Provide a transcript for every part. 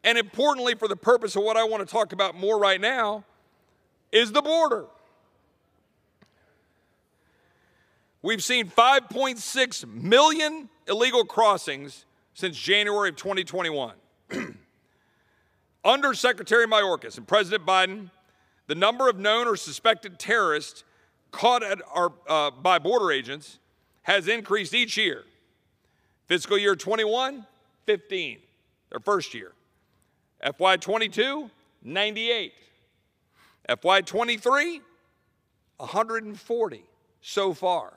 and importantly for the purpose of what I want to talk about more right now, is the border. We've seen 5.6 million illegal crossings since January of 2021. Under Secretary Mayorkas and President Biden, the number of known or suspected terrorists caught by border agents has increased each year. Fiscal year 21, 15, their first year. FY 22, 98. FY 23, 140 so far.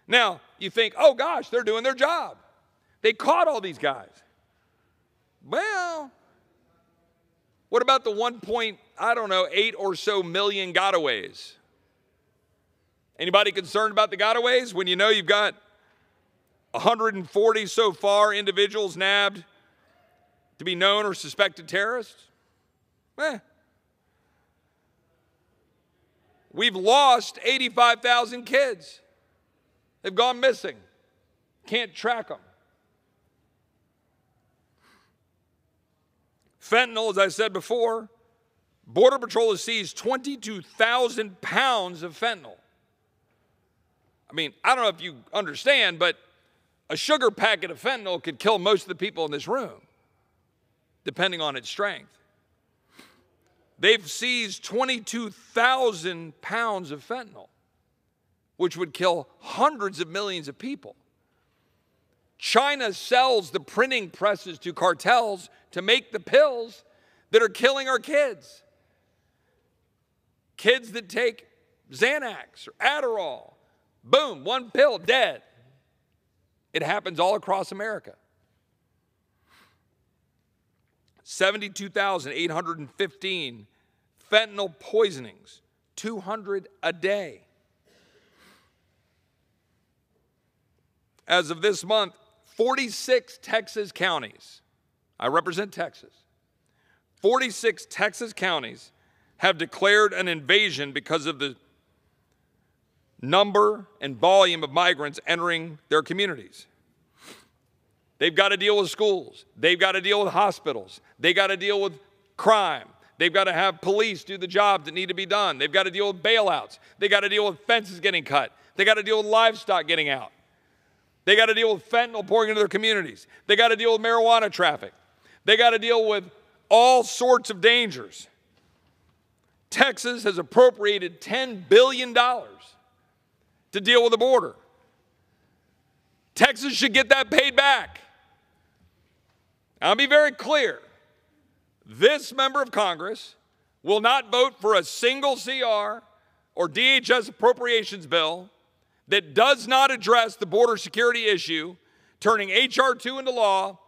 Now, you think, oh gosh, they're doing their job. They caught all these guys. Well, what about the 8 or so million gotaways? Anybody concerned about the gotaways when you know you've got 140 so far individuals nabbed to be known or suspected terrorists? We've lost 85,000 kids. They've gone missing. Can't track them. Fentanyl, as I said before, Border Patrol has seized 22,000 pounds of fentanyl. I mean, I don't know if you understand, but a sugar packet of fentanyl could kill most of the people in this room, depending on its strength. They've seized 22,000 pounds of fentanyl, which would kill hundreds of millions of people. China sells the printing presses to cartels to make the pills that are killing our kids. Kids that take Xanax or Adderall, boom, one pill, dead. It happens all across America. 72,815 fentanyl poisonings, 200 a day. As of this month, 46 Texas counties, I represent Texas, 46 Texas counties have declared an invasion because of the number and volume of migrants entering their communities. They've got to deal with schools. They've got to deal with hospitals. They've got to deal with crime. They've got to have police do the jobs that need to be done. They've got to deal with bailouts. They've got to deal with fences getting cut. They've got to deal with livestock getting out. They got to deal with fentanyl pouring into their communities. They got to deal with marijuana traffic. They got to deal with all sorts of dangers. Texas has appropriated $10 billion to deal with the border. Texas should get that paid back. I'll be very clear. This member of Congress will not vote for a single CR or DHS appropriations bill that does not address the border security issue, turning H.R. 2 into law,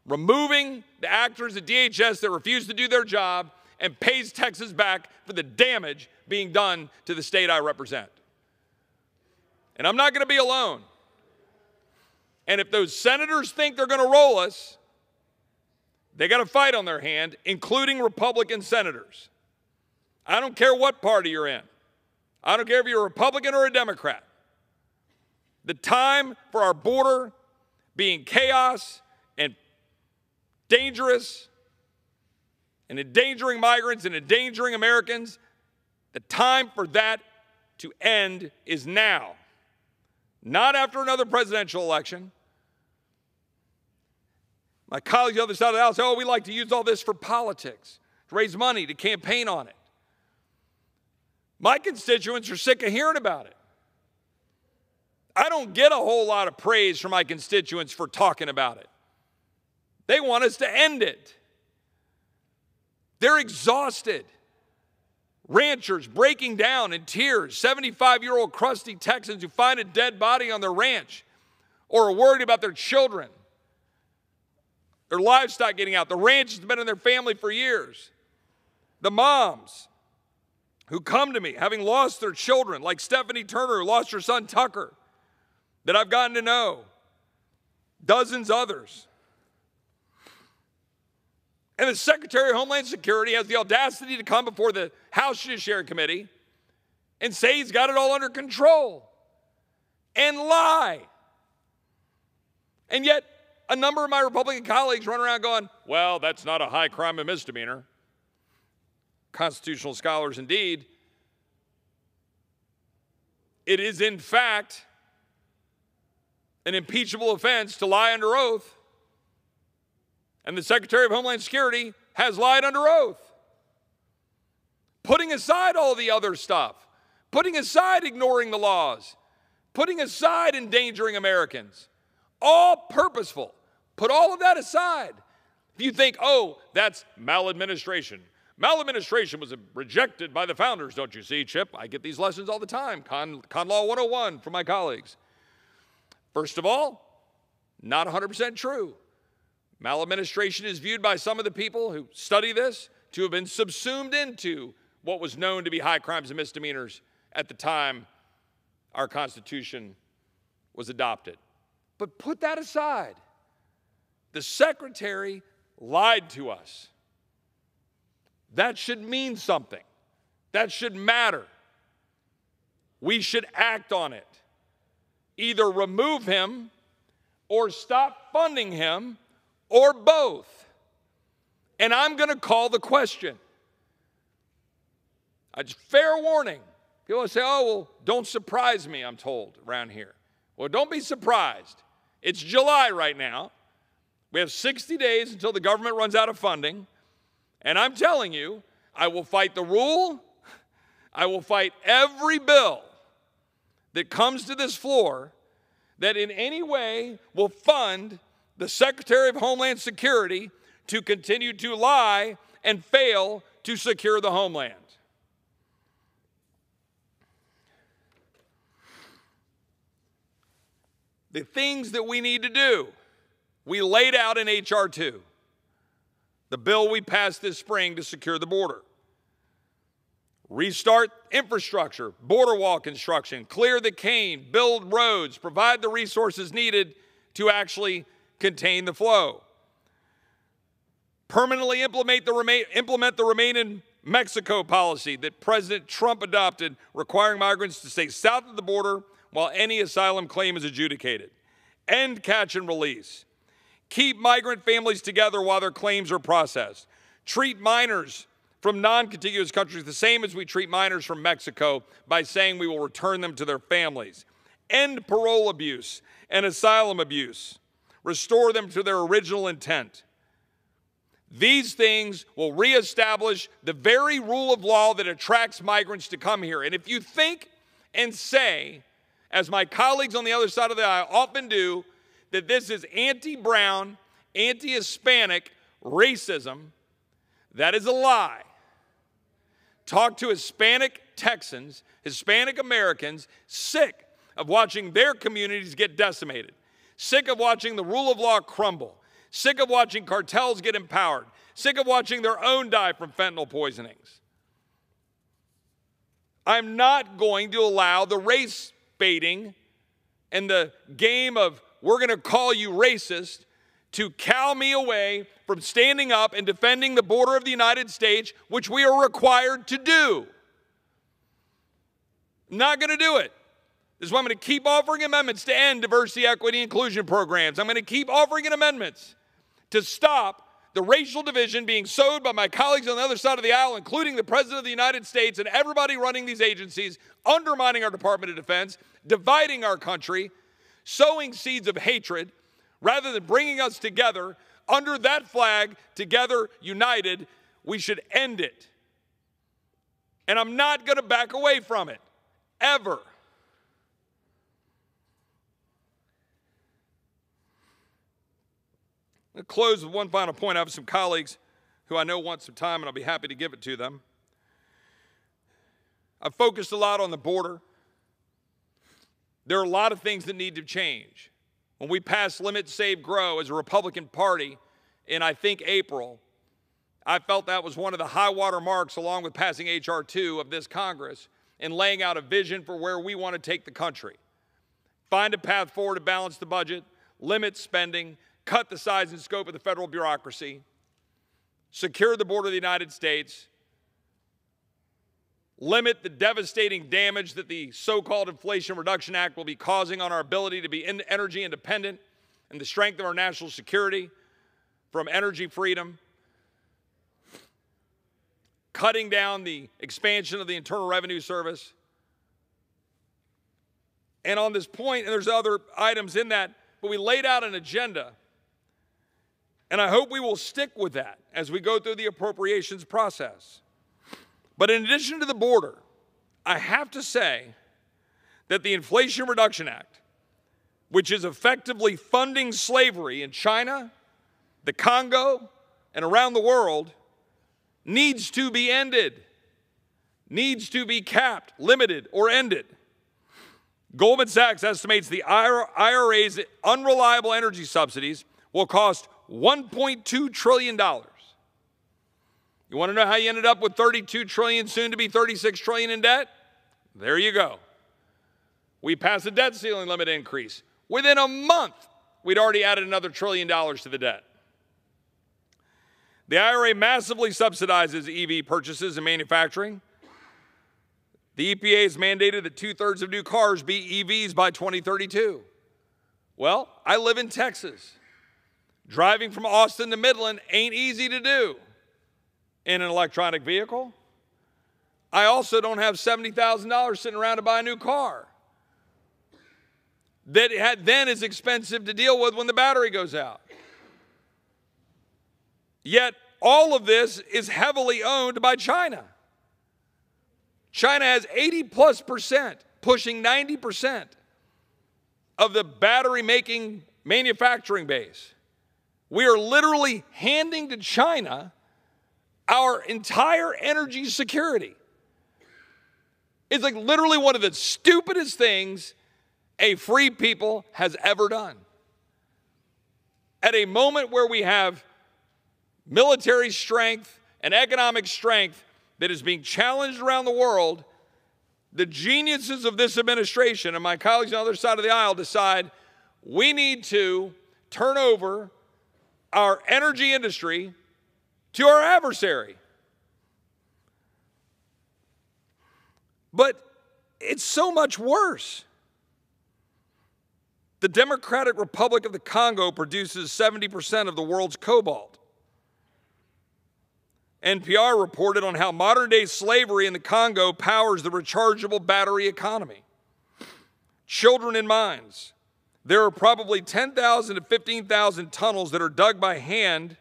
removing the actors at DHS that refuse to do their job, and pays Texas back for the damage being done to the state I represent. And I'm not going to be alone. And if those senators think they're going to roll us, they got a fight on their hand, including Republican senators. I don't care what party you're in. I don't care if you're a Republican or a Democrat. The time for our border being chaos and dangerous and endangering migrants and endangering Americans, the time for that to end is now. Not after another presidential election. My colleagues on the other side of the house say, oh, we like to use all this for politics, to raise money, to campaign on it. My constituents are sick of hearing about it. I don't get a whole lot of praise from my constituents for talking about it. They want us to end it. They're exhausted. Ranchers breaking down in tears, 75-year-old crusty Texans who find a dead body on their ranch or are worried about their children, their livestock getting out. The ranch has been in their family for years. The moms who come to me having lost their children, like Stephanie Turner who lost her son Tucker, that I've gotten to know, dozens others. And the Secretary of Homeland Security has the audacity to come before the House Judiciary Committee and say he's got it all under control and lie. And yet, a number of my Republican colleagues run around going, well, that's not a high crime and misdemeanor. Constitutional scholars indeed. It is, in fact, an impeachable offense to lie under oath. And the Secretary of Homeland Security has lied under oath. Putting aside all the other stuff, putting aside ignoring the laws, putting aside endangering Americans, all purposeful. Put all of that aside. If you think, oh, that's maladministration. Maladministration was rejected by the founders, don't you see, Chip? I get these lessons all the time, Con Law 101 from my colleagues. First of all, not 100% true. Maladministration is viewed by some of the people who study this to have been subsumed into what was known to be high crimes and misdemeanors at the time our Constitution was adopted. But put that aside. The Secretary lied to us. That should mean something. That should matter. We should act on it. Either remove him or stop funding him or both. And I'm going to call the question. Fair warning. People say, oh, well, don't surprise me, I'm told around here. Well, don't be surprised. It's July right now. We have 60 days until the government runs out of funding. And I'm telling you, I will fight the rule. I will fight every bill that comes to this floor that in any way will fund the Secretary of Homeland Security to continue to lie and fail to secure the homeland. The things that we need to do, we laid out in H.R. 2, the bill we passed this spring to secure the border. Restart infrastructure, border wall construction, clear the cane, build roads, provide the resources needed to actually contain the flow. Permanently implement the Remain in Mexico policy that President Trump adopted, requiring migrants to stay south of the border while any asylum claim is adjudicated. End catch and release. Keep migrant families together while their claims are processed. Treat minors from non-contiguous countries the same as we treat minors from Mexico by saying we will return them to their families. End parole abuse and asylum abuse. Restore them to their original intent. These things will reestablish the very rule of law that attracts migrants to come here. And if you think and say, as my colleagues on the other side of the aisle often do, that this is anti-brown, anti-Hispanic racism, that is a lie. Talk to Hispanic Texans, Hispanic Americans, sick of watching their communities get decimated, sick of watching the rule of law crumble, sick of watching cartels get empowered, sick of watching their own die from fentanyl poisonings. I'm not going to allow the race baiting and the game of we're going to call you racist to cow me away from standing up and defending the border of the United States, which we are required to do. I'm not going to do it. This is why I'm going to keep offering amendments to end diversity, equity, inclusion programs. I'm going to keep offering amendments to stop the racial division being sowed by my colleagues on the other side of the aisle, including the President of the United States and everybody running these agencies, undermining our Department of Defense, dividing our country, sowing seeds of hatred, rather than bringing us together under that flag, together, united. We should end it. And I'm not going to back away from it, ever. I'm going to close with one final point. I have some colleagues who I know want some time, and I'll be happy to give it to them. I've focused a lot on the border. There are a lot of things that need to change. When we passed Limit, Save, Grow as a Republican Party in, I think, April, I felt that was one of the high water marks, along with passing H.R. 2 of this Congress, in laying out a vision for where we want to take the country. Find a path forward to balance the budget, limit spending, cut the size and scope of the federal bureaucracy, secure the border of the United States, limit the devastating damage that the so-called Inflation Reduction Act will be causing on our ability to be energy independent and the strength of our national security, from energy freedom, cutting down the expansion of the Internal Revenue Service. And on this point, and there's other items in that, but we laid out an agenda, and I hope we will stick with that as we go through the appropriations process. But in addition to the border, I have to say that the Inflation Reduction Act, which is effectively funding slavery in China, the Congo, and around the world, needs to be ended, needs to be capped, limited, or ended. Goldman Sachs estimates the IRA's unreliable energy subsidies will cost $1.2 trillion. You want to know how you ended up with $32 trillion, soon to be $36 trillion in debt? There you go. We passed a debt ceiling limit increase. Within a month, we'd already added another $1 trillion to the debt. The IRA massively subsidizes EV purchases and manufacturing. The EPA has mandated that 2/3 of new cars be EVs by 2032. Well, I live in Texas. Driving from Austin to Midland ain't easy to do in an electronic vehicle. I also don't have $70,000 sitting around to buy a new car that then is expensive to deal with when the battery goes out. Yet all of this is heavily owned by China. China has 80+%, pushing 90% of the battery making manufacturing base. We are literally handing to China our entire energy security. It's like literally one of the stupidest things a free people has ever done. At a moment where we have military strength and economic strength that is being challenged around the world, the geniuses of this administration and my colleagues on the other side of the aisle decide we need to turn over our energy industry to our adversary. But it's so much worse. The Democratic Republic of the Congo produces 70% of the world's cobalt. NPR reported on how modern-day slavery in the Congo powers the rechargeable battery economy. Children in mines. There are probably 10,000 to 15,000 tunnels that are dug by hand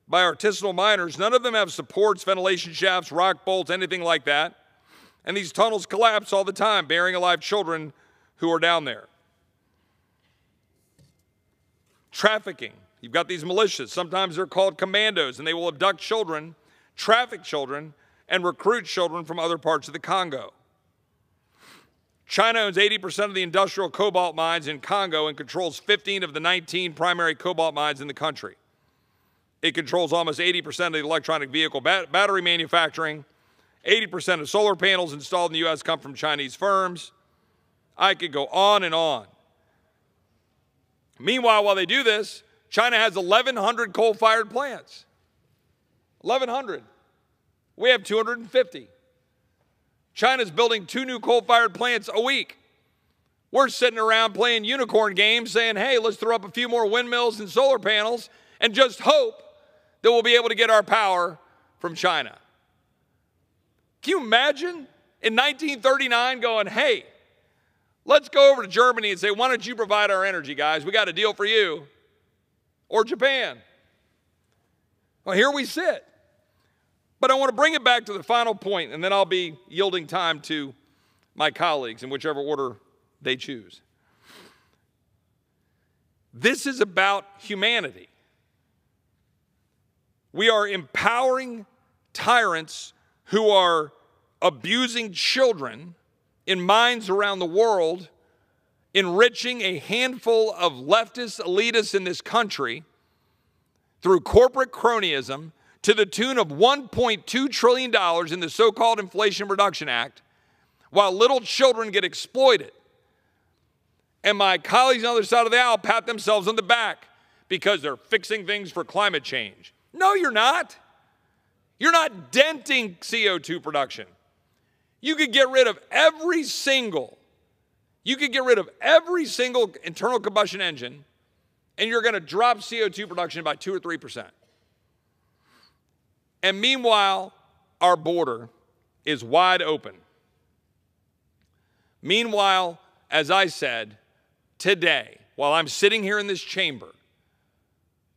by artisanal miners. None of them have supports, ventilation shafts, rock bolts, anything like that. And these tunnels collapse all the time, burying alive children who are down there. Trafficking. You've got these militias. Sometimes they're called commandos, and they will abduct children, traffic children, and recruit children from other parts of the Congo. China owns 80% of the industrial cobalt mines in Congo and controls 15 of the 19 primary cobalt mines in the country. It controls almost 80% of the electronic vehicle battery manufacturing. 80% of solar panels installed in the U.S. come from Chinese firms. I could go on and on. Meanwhile, while they do this, China has 1,100 coal-fired plants. 1,100. We have 250. China's building 2 new coal-fired plants a week. We're sitting around playing unicorn games saying, hey, let's throw up a few more windmills and solar panels and just hope that we'll be able to get our power from China. Can you imagine in 1939 going, hey, let's go over to Germany and say, why don't you provide our energy, guys? We got a deal for you. Or Japan. Well, here we sit. But I want to bring it back to the final point, and then I'll be yielding time to my colleagues in whichever order they choose. This is about humanity. We are empowering tyrants who are abusing children in mines around the world, enriching a handful of leftist elitists in this country through corporate cronyism to the tune of $1.2 trillion in the so-called Inflation Reduction Act, while little children get exploited. And my colleagues on the other side of the aisle pat themselves on the back because they're fixing things for climate change. No, you're not. You're not denting CO2 production. You could get rid of every single internal combustion engine and you're going to drop CO2 production by 2 or 3%. And meanwhile, our border is wide open. Meanwhile, as I said, today, while I'm sitting here in this chamber,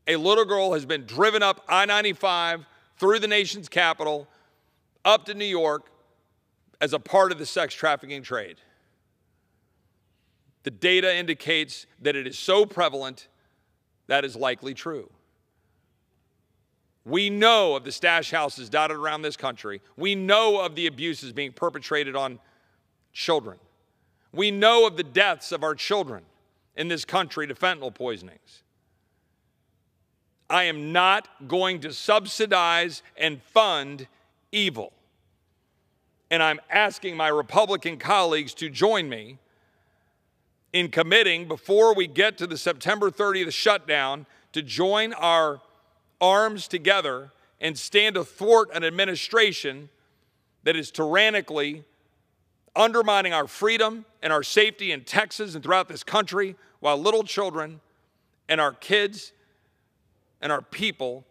a little girl has been driven up I-95 through the nation's capital, up to New York, as a part of the sex trafficking trade. The data indicates that it is so prevalent that is likely true. We know of the stash houses dotted around this country. We know of the abuses being perpetrated on children. We know of the deaths of our children in this country to fentanyl poisonings. I am not going to subsidize and fund evil. And I'm asking my Republican colleagues to join me in committing, before we get to the September 30th shutdown, to join our arms together and stand athwart an administration that is tyrannically undermining our freedom and our safety in Texas and throughout this country, while little children and our kids and our people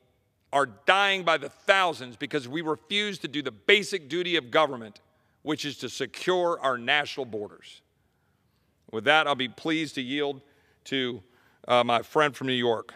are dying by the thousands because we refuse to do the basic duty of government, which is to secure our national borders. With that, I'll be pleased to yield to my friend from New York.